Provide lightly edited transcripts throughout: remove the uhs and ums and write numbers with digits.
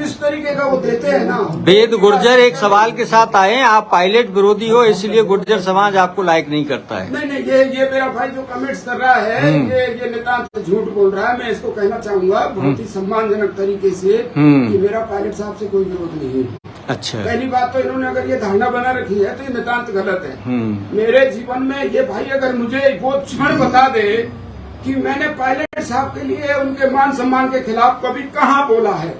जिस तरीके का वो देते हैं ना। वेद गुर्जर एक सवाल के साथ आए हैं, आप पायलट विरोधी हो इसलिए गुर्जर समाज आपको लाइक नहीं करता है। नहीं, ये मेरा भाई जो कमेंट्स कर रहा है ये नितांत झूठ बोल रहा है। मैं इसको कहना चाहूंगा बहुत ही सम्मानजनक तरीके से कि मेरा पायलट साहब से कोई विरोध नहीं है। अच्छा, पहली बात तो इन्होंने अगर ये धारणा बना रखी है तो ये नितांत गलत है। मेरे जीवन में ये भाई अगर मुझे वो क्षण बता दे कि मैंने पायलट साहब के लिए उनके मान सम्मान के खिलाफ कभी कहाँ बोला है,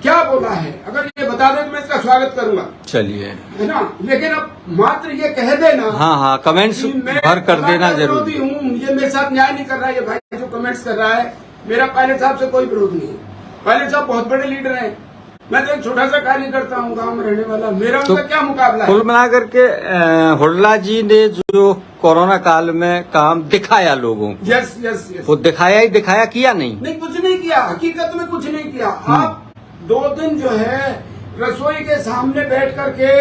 क्या बोला है, अगर ये बता दे तो मैं इसका स्वागत करूंगा। चलिए, है ना। लेकिन अब मात्र ये कह देना, हाँ कमेंट्स भर कर देना जरूरी हूँ, ये मेरे साथ न्याय नहीं कर रहा है। ये भाई जो कमेंट्स कर रहा है, मेरा पायलट साहब से कोई विरोध नहीं है। पायलट साहब बहुत बड़े लीडर हैं, मैं तो एक छोटा सा कार्य करता हूँ, गांव में रहने वाला, मेरा उनका क्या मुकाबला है। कुल मिलाकर के हुड्डा जी ने जो कोरोना काल में काम दिखाया लोगों को, यस, वो दिखाया ही दिखाया, किया नहीं, कुछ नहीं किया, हकीकत में कुछ नहीं किया। आप 2 दिन जो है रसोई के सामने बैठ करके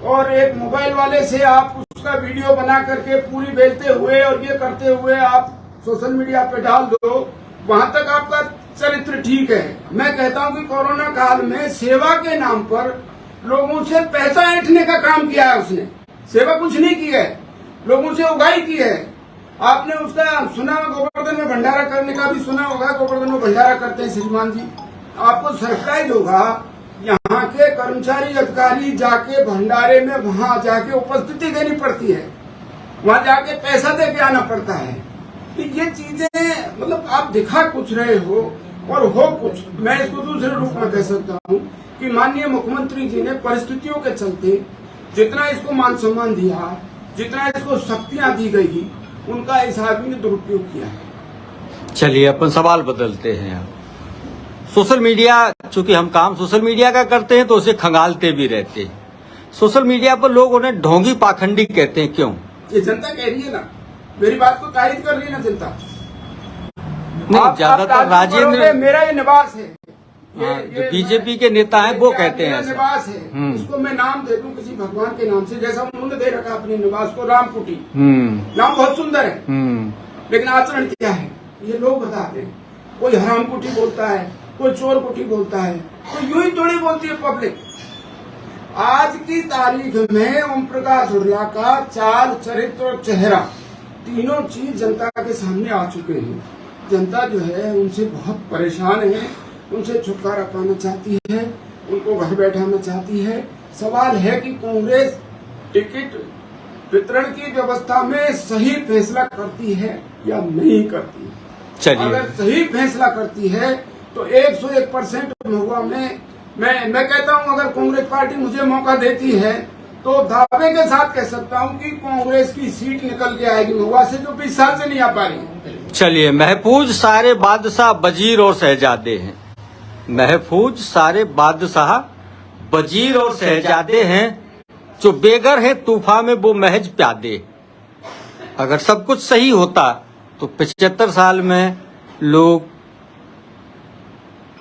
और एक मोबाइल वाले से आप उसका वीडियो बना करके पूरी बेलते हुए और ये करते हुए आप सोशल मीडिया पे डाल दो, वहां तक आपका चरित्र ठीक है। मैं कहता हूं कि कोरोना काल में सेवा के नाम पर लोगों से पैसा ऐंठने का काम किया है उसने, सेवा कुछ नहीं की है, लोगों से उगाई की है। आपने उसका सुना, गोवर्धन में भंडारा करने का भी सुना होगा, गोवर्धन में भंडारा करते हैं श्रीमान जी। आपको सरप्राइज होगा, यहाँ के कर्मचारी अधिकारी जाके भंडारे में वहां जाके उपस्थिति देनी पड़ती है, वहां जाके पैसा दे के आना पड़ता है। तो ये चीजें मतलब आप दिखा कुछ रहे हो और हो कुछ। मैं इसको दूसरे रूप में कह सकता हूँ कि माननीय मुख्यमंत्री जी ने परिस्थितियों के चलते जितना इसको मान सम्मान दिया, जितना इसको शक्तियां दी गई, उनका इस आदमी ने दुरुपयोग किया है। चलिए अपन सवाल बदलते हैं। सोशल मीडिया, चूंकि हम काम सोशल मीडिया का करते हैं तो उसे खंगालते भी रहते हैं। सोशल मीडिया पर लोग उन्हें ढोंगी पाखंडी कहते हैं, क्यों? ये जनता कह रही है ना, मेरी बात को तारीफ कर रही है ना जनता। ज्यादातर राजेंद्र, मेरा ये निवास है, जो बीजेपी के नेता हैं वो कहते हैं निवास है, इसको मैं नाम दे दूं किसी भगवान के नाम से, जैसा उन्होंने दे रखा अपने निवास को, राम कुटी। नाम बहुत सुंदर है, लेकिन आचरण क्या है ये लोग बताते हैं। कोई हराम कुटी बोलता है, कोई चोर कुटी बोलता है, तो यूं ही थोड़ी बोलती है पब्लिक। आज की तारीख में ओम प्रकाश हुड्डा का चाल, चरित्र और चेहरा, तीनों चीज जनता के सामने आ चुके हैं। जनता जो है उनसे बहुत परेशान है, उनसे छुटकारा पाना चाहती है, उनको घर बैठाना चाहती है। सवाल है कि कांग्रेस टिकट वितरण की व्यवस्था में सही फैसला करती है या नहीं करती। चलिए, अगर सही फैसला करती है तो 101% महुआ में मैं कहता हूं, अगर कांग्रेस पार्टी मुझे मौका देती है तो दावे के साथ कह सकता हूं कि कांग्रेस की सीट निकल के आएगी महुआ से, जो 20 साल से नहीं आ पा रही। चलिए, महफूज सारे बादशाह वजीर और शहजादे हैं। महफूज सारे बादशाह वजीर और शहजादे हैं, जो बेगर है तूफान में वो महज प्यादे। अगर सब कुछ सही होता तो 75 साल में लोग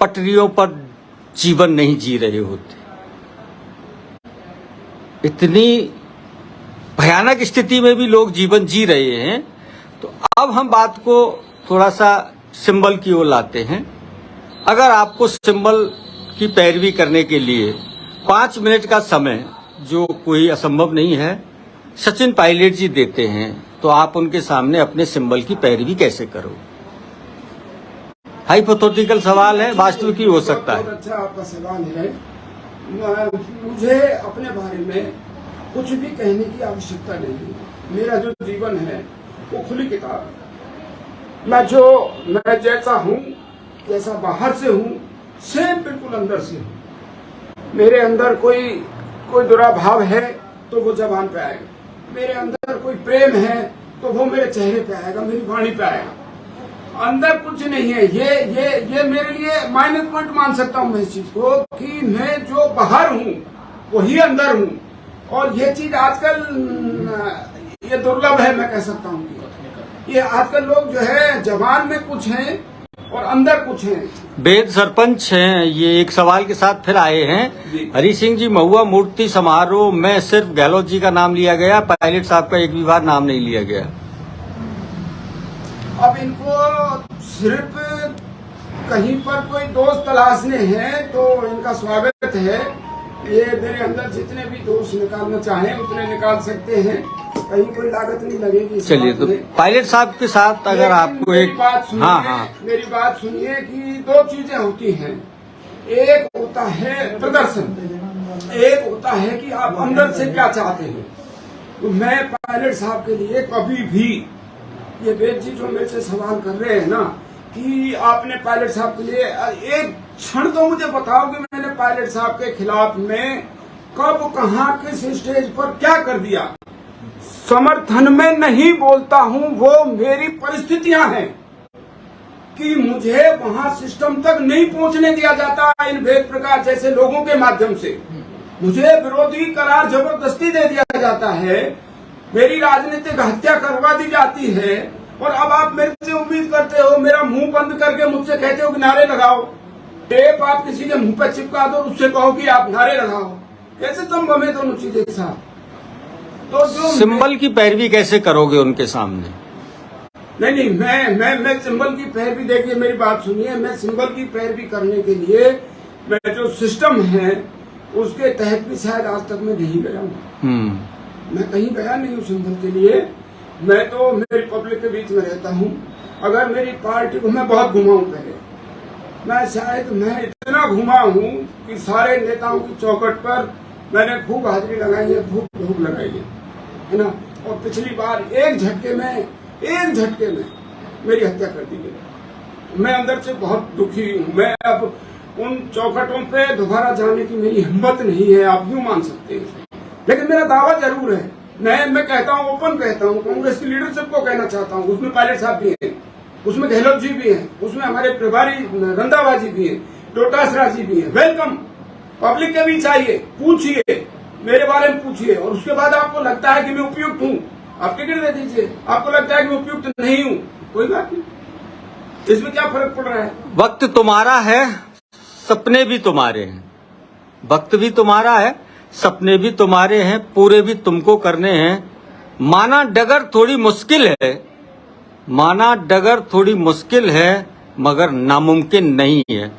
पटरियों पर जीवन नहीं जी रहे होते। इतनी भयानक स्थिति में भी लोग जीवन जी रहे हैं। तो अब हम बात को थोड़ा सा सिंबल की ओर लाते हैं। अगर आपको सिंबल की पैरवी करने के लिए 5 मिनट का समय, जो कोई असंभव नहीं है, सचिन पायलट जी देते हैं, तो आप उनके सामने अपने सिंबल की पैरवी कैसे करो? हाइपोथेटिकल सवाल है, वास्तविक ही हो सकता है। बहुत अच्छा आपका सवाल है। मुझे अपने बारे में कुछ भी कहने की आवश्यकता नहीं है। मेरा जो जीवन है वो खुली किताब है। मैं जैसा हूँ, जैसा बाहर से हूँ, सेम बिल्कुल अंदर से हूँ। मेरे अंदर कोई दुराभाव है तो वो जबान पे आएगा, मेरे अंदर कोई प्रेम है तो वो मेरे चेहरे पे आएगा, मेरी वाणी पे आएगा। अंदर कुछ नहीं है। ये मेरे लिए माइनस पॉइंट मान सकता हूँ मैं इस चीज को, कि मैं जो बाहर हूँ वही अंदर हूँ। और ये चीज आजकल ये दुर्लभ है, मैं कह सकता हूँ। ये आजकल लोग जो है जबान में कुछ हैं और अंदर कुछ हैं। वेद सरपंच हैं, ये एक सवाल के साथ फिर आए हैं। हरि सिंह जी, महुआ मूर्ति समारोह में सिर्फ गहलोत जी का नाम लिया गया, पायलट साहब का एक भी बार नाम नहीं लिया गया। अब इनको सिर्फ कहीं पर कोई दोस्त तलाशने हैं तो इनका स्वागत है। ये मेरे अंदर जितने भी दोस्त निकालना चाहें उतने निकाल सकते हैं, कहीं कोई लागत नहीं लगेगी। चलिए, तो पायलट साहब के साथ अगर आपको एक बात सुनिए, हाँ मेरी बात सुनिए कि दो चीजें होती हैं। एक होता है प्रदर्शन, एक होता है कि आप अंदर से क्या चाहते हैं। तो मैं पायलट साहब के लिए कभी भी, ये वेद जी जो मेरे से सवाल कर रहे हैं ना कि आपने पायलट साहब के लिए, एक क्षण तो मुझे बताओ कि मैंने पायलट साहब के खिलाफ में कब, कहां, किस स्टेज पर क्या कर दिया। समर्थन में नहीं बोलता हूं, वो मेरी परिस्थितियां हैं कि मुझे वहां सिस्टम तक नहीं पहुंचने दिया जाता इन वेद प्रकाश जैसे लोगों के माध्यम से। मुझे विरोधी करार जबरदस्ती दे दिया जाता है, मेरी राजनीतिक हत्या करवा दी जाती है, और अब आप मेरे से उम्मीद करते हो, मेरा मुंह बंद करके मुझसे कहते हो कि नारे लगाओ। टेप आप किसी के मुंह पर चिपका दो, उससे कहो कि आप नारे लगाओ। कैसे संभव है दोनों चीजें एक साथ? तो जो सिंबल की पैरवी कैसे करोगे उनके सामने? नहीं, मैं सिंबल की पैरवी, देखिए मेरी बात सुनिए, मैं सिंबल की पैरवी करने के लिए मैं जो सिस्टम है उसके तहत भी शायद आज तक मैं नहीं गया हूँ। मैं कहीं गया नहीं हूँ सिंबल के लिए। मैं तो मेरी पब्लिक के बीच में रहता हूँ। अगर मेरी पार्टी को, मैं बहुत घुमा हूँ पहले, मैं इतना घुमा हूँ कि सारे नेताओं की चौखट पर मैंने खूब हाजिरी लगाई है, खूब धूप लगाई है ना। और पिछली बार एक झटके में मेरी हत्या कर दी गई। मैं अंदर से बहुत दुखी हूँ। मैं अब उन चौखटों पे दोबारा जाने की मेरी हिम्मत नहीं है, आप यूं मान सकते हैं। लेकिन मेरा दावा जरूर है, मैं कहता हूँ, ओपन कहता हूँ, कांग्रेस की लीडरशिप को कहना चाहता हूँ, उसमें पायलट साहब भी हैं, उसमें गहलोत जी भी हैं, उसमें हमारे प्रभारी रंधावा जी भी हैं, डोटासरा जी भी हैं। वेलकम, पब्लिक के बीच आइए, पूछिए, मेरे बारे में पूछिए, और उसके बाद आपको लगता है कि मैं उपयुक्त हूँ, आप टिकट दे दीजिए। आपको लगता है कि मैं उपयुक्त नहीं हूँ, कोई बात नहीं, इसमें क्या फर्क पड़ रहा है। वक्त तुम्हारा है, सपने भी तुम्हारे हैं। वक्त भी तुम्हारा है, सपने भी तुम्हारे हैं, पूरे भी तुमको करने हैं। माना डगर थोड़ी मुश्किल है, माना डगर थोड़ी मुश्किल है, मगर नामुमकिन नहीं है।